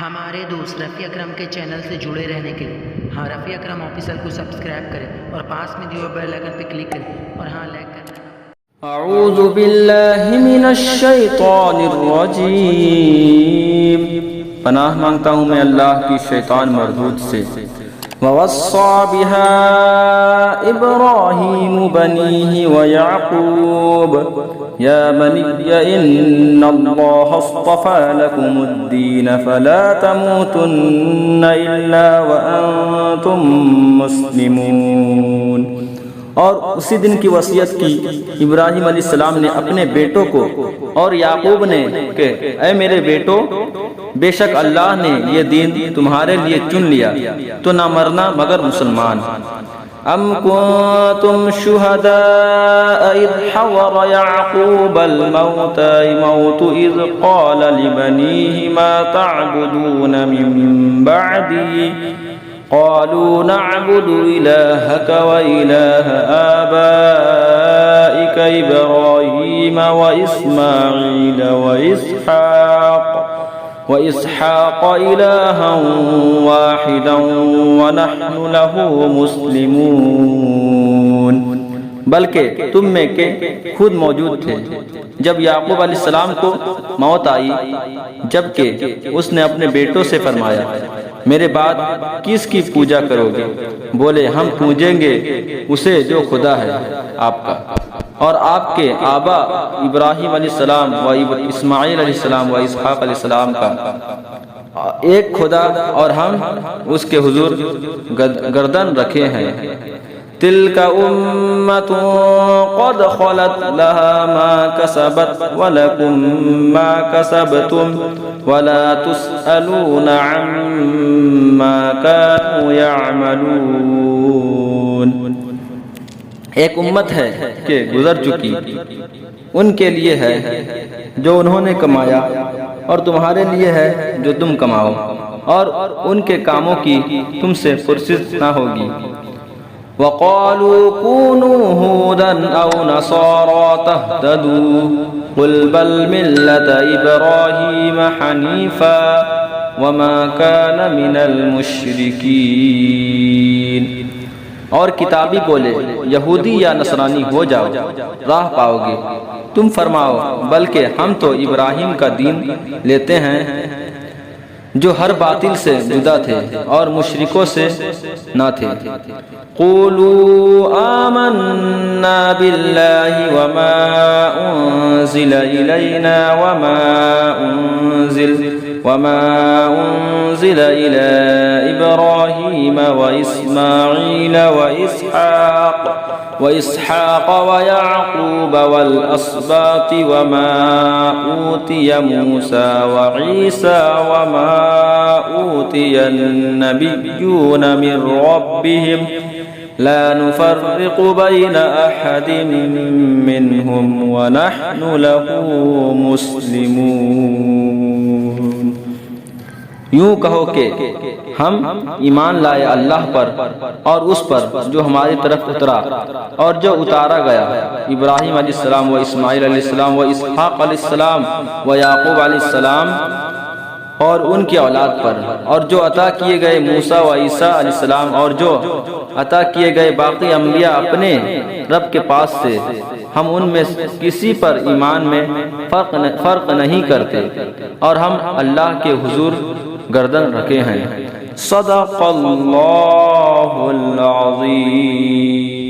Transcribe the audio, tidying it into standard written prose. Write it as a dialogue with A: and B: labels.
A: ہمارے دوست رفیع اکرم کے چینل سے جڑے رہنے کے لیے رفیع اکرم آفیشل کو سبسکرائب کریں اور پاس میں دیے بیل آئکن پہ کلک کریں اور لائک کریں۔
B: اعوذ باللہ من الشیطان الرجیم، پناہ مانگتا ہوں میں اللہ کی شیطان مردود سے۔ وَوَصَّى بِهَا إِبْرَاهِيمُ بَنِيهِ وَيَعْقُوبُ يَا بَنِيَّ إِنَّ اللَّهَ اصْطَفَى لَكُمُ الدِّينَ فَلَا تَمُوتُنَّ إِلَّا وَأَنْتُمْ مُسْلِمُونَ۔ اور اسی دن کی وصیت کی ابراہیم علیہ السلام نے اپنے بیٹوں کو اور یعقوب نے کہ اے میرے بیٹو، بے شک اللہ نے یہ دین تمہارے لیے چن لیا تو نہ مرنا مگر مسلمان۔ ام کنتم شہداء اذ حضر یعقوب الموت اذ قال لبنیہ ما تعبدون من بعدی قالوا نعبد إلهك وإله آبائك إبراهيم وإسماعيل وإسحاق إلها واحدا ونحن له مسلمون۔ بلکہ تم میں کے خود موجود تھے جب یعقوب علیہ السلام کو موت آئی، جبکہ اس نے اپنے بیٹوں سے فرمایا میرے بعد کس کی پوجا کرو گے؟ بولے ہم پوجیں گے اسے جو خدا ہے آپ کا اور آپ کے آبا ابراہیم علیہ السلام و اسماعیل علیہ السلام و اسحاق علیہ السلام کا ایک خدا، اور ہم اس کے حضور گردن رکھے ہیں۔ تلک امت قد خلت لها ما کسبت ولکم ما کسبتم ولا تسألون عما كانوا يعملون۔ ایک امت ہے کہ گزر چکی، ان کے لیے ہے جو انہوں نے کمایا اور تمہارے لیے ہے جو تم کماؤ، اور ان کے کاموں کی تم سے پرسش نہ ہوگی۔ وَقَالُوا كُونُوا هُودًا أَوْ نَصَارَىٰ تَهْتَدُوا قُلْ بَلْ مِلَّةَ إِبْرَاهِيمَ حَنِيفًا وَمَا كَانَ مِنَ الْمُشْرِكِينَ۔ اور کتابی بولے یہودی یا نصرانی ہو جاؤ، راہ پاؤ گے۔ تم فرماؤ بلکہ ہم تو ابراہیم کا دین لیتے ہیں جو ہر باطل سے جدا تھے اور مشرکوں سے نہ تھے۔ قولوا آمنا باللہ وما انزل الینا وما انزل الى ابراہیم واسماعیل واسحاق ويعقوب والأسباط وما أوتي موسى وعيسى وما أوتي النبيون من ربهم لا نفرق بين أحد منهم ونحن له مسلمون۔ یوں کہو کہ ہم ایمان لائے اللہ پر اور اس پر جو ہماری طرف اترا اور جو اتارا گیا ابراہیم علیہ السلام و اسماعیل علیہ السلام و اسحاق علیہ السلام و یعقوب علیہ السلام اور ان کی اولاد پر، اور جو عطا کیے گئے موسیٰ و عیسیٰ علیہ السلام اور جو عطا کیے گئے باقی انبیاء اپنے رب کے پاس سے، ہم ان میں کسی پر ایمان میں فرق نہیں کرتے، اور ہم اللہ کے حضور گردن رکھے ہیں۔ صدق اللہ العظیم۔